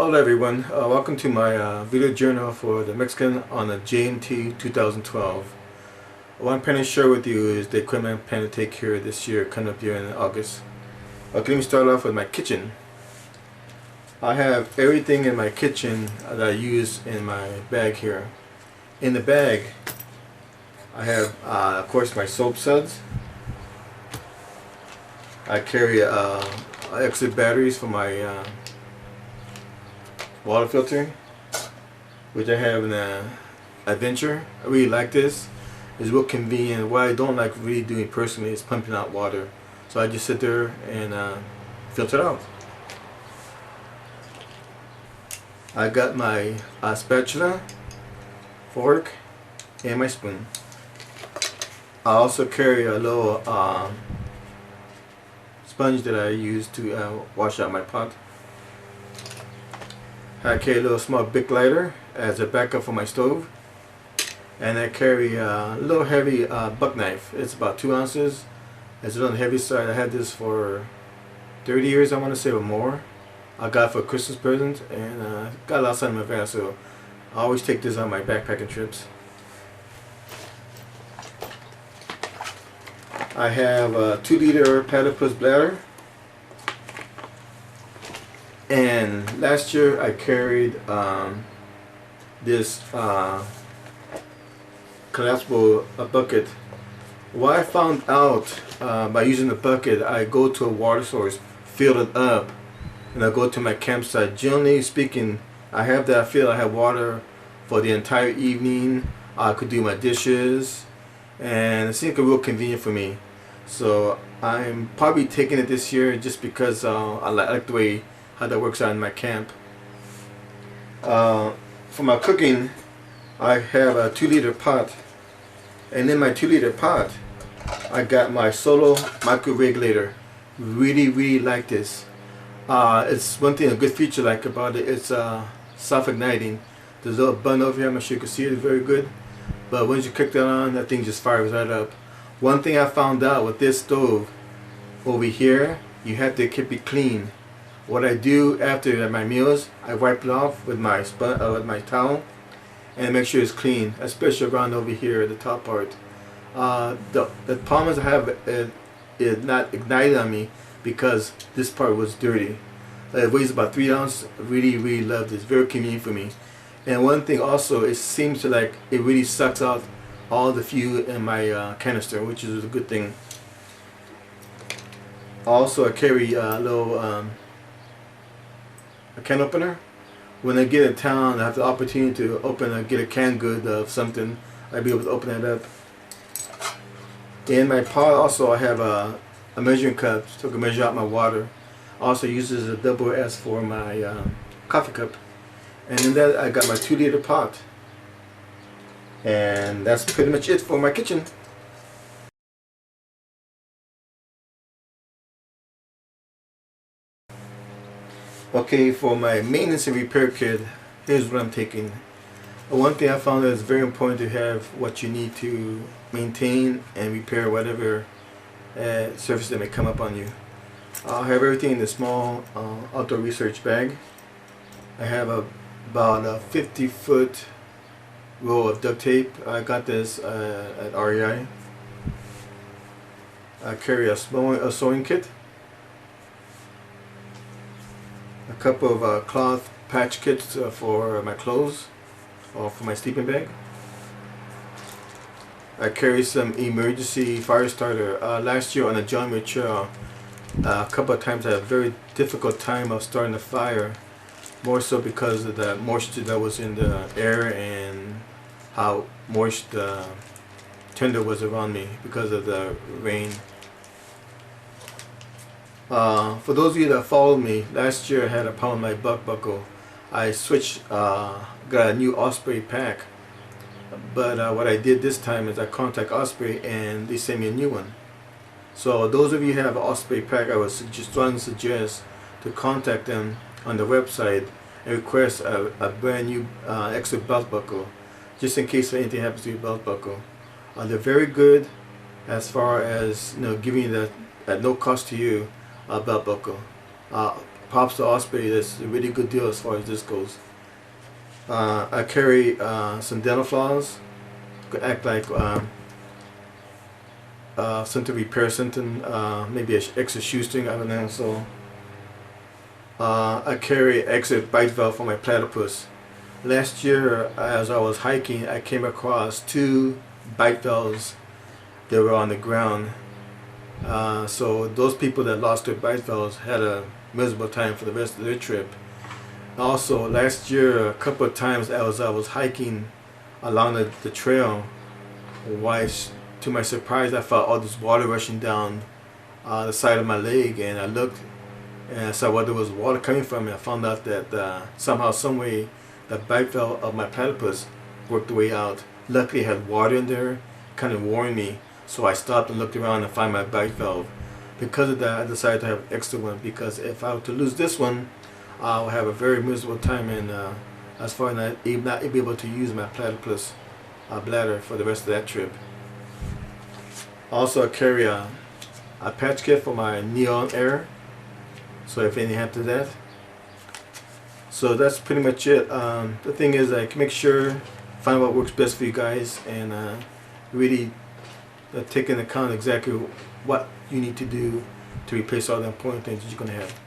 Hello everyone, welcome to my video journal for the Mexican on the JMT 2012. What I'm planning to share with you is the equipment I plan to take here this year, coming up here in August. Okay, let me start off with my kitchen. I have everything in my kitchen that I use in my bag here. In the bag, I have of course my soap suds. I carry extra batteries for my water filter, which I have in the Adventure. I really like this. It's real convenient. What I don't like really doing personally is pumping out water. So I just sit there and filter it out. I got my spatula, fork, and my spoon. I also carry a little sponge that I use to wash out my pot. I carry a little small Bic lighter as a backup for my stove, and I carry a little heavy buck knife. It's about 2 ounces. It's a little heavy side. I had this for 30 years, I want to say, or more. I got it for a Christmas present, and got a lot of time in advance, so I always take this on my backpacking trips. I have a 2-liter platypus bladder. And last year I carried this collapsible bucket. What I found out by using the bucket, I go to a water source, fill it up, and I go to my campsite. Generally speaking, I have that feel I have water for the entire evening. I could do my dishes, and it seems real convenient for me. So I'm probably taking it this year just because I like the way how that works out in my camp. For my cooking, I have a 2-liter pot, and in my 2-liter pot I got my Solo micro regulator. Really like this. It's one thing, a good feature like about it, it's self-igniting. There's a little button over here, I'm not sure you can see it very good, but once you click that on, that thing just fires right up. One thing I found out with this stove over here, you have to keep it clean. What I do after my meals, I wipe it off with my towel and make sure it's clean, especially around over here, the top part. The problem is I have it not ignited on me because this part was dirty. It weighs about 3 ounces. Really love this. Very convenient for me. And one thing also, it seems to like it really sucks out all the fuel in my canister, which is a good thing. Also, I carry a little a can opener. When I get in town, I have the opportunity to get a canned good of something. I'll be able to open that up. In my pot also I have a measuring cup so I can measure out my water. Also uses a double S for my coffee cup. And in that I got my 2-liter pot. And that's pretty much it for my kitchen. Okay, for my maintenance and repair kit, here's what I'm taking. One thing I found that it's very important to have what you need to maintain and repair whatever surface that may come up on you. I'll have everything in the small outdoor research bag. I have about a 50-foot roll of duct tape. I got this at REI. I carry a sewing kit. A couple of cloth patch kits for my clothes or for my sleeping bag. I carry some emergency fire starter. Last year on the John Muir trail, a couple of times I had a very difficult time of starting a fire, more so because of the moisture that was in the air and how moist the tinder was around me because of the rain. For those of you that followed me, last year I had a problem with my belt buckle. I switched, got a new Osprey pack, but what I did this time is I contacted Osprey and they sent me a new one. So those of you who have an Osprey pack, I would strongly suggest to contact them on the website and request a brand new extra belt buckle, just in case anything happens to your belt buckle. They're very good as far as giving you that at no cost to you belt buckle. props to Osprey. That's a really good deal as far as this goes. I carry some dental floss. Could act like something to repair something, maybe an extra shoestring, I don't know. So I carry extra bite valve for my platypus. Last year, as I was hiking, I came across 2 bite valves that were on the ground. So those people that lost their bite valves had a miserable time for the rest of their trip. Also, last year, a couple of times as I was hiking along the trail, to my surprise, I felt all this water rushing down the side of my leg, and I looked and I saw where there was water coming from, and I found out that somehow, some way, the bite valve of my platypus worked the way out. Luckily, it had water in there, kind of warned me, so I stopped and looked around and found my bite valve. Because of that, I decided to have an extra one, because if I were to lose this one, I'll have a very miserable time, and as far as not be able to use my platypus bladder for the rest of that trip. Also, I carry a patch kit for my neon air, so if anything happens to that. So that's pretty much it. The thing is, I can make sure, find what works best for you guys, and really take into account exactly what you need to do to replace all the important things that you're going to have.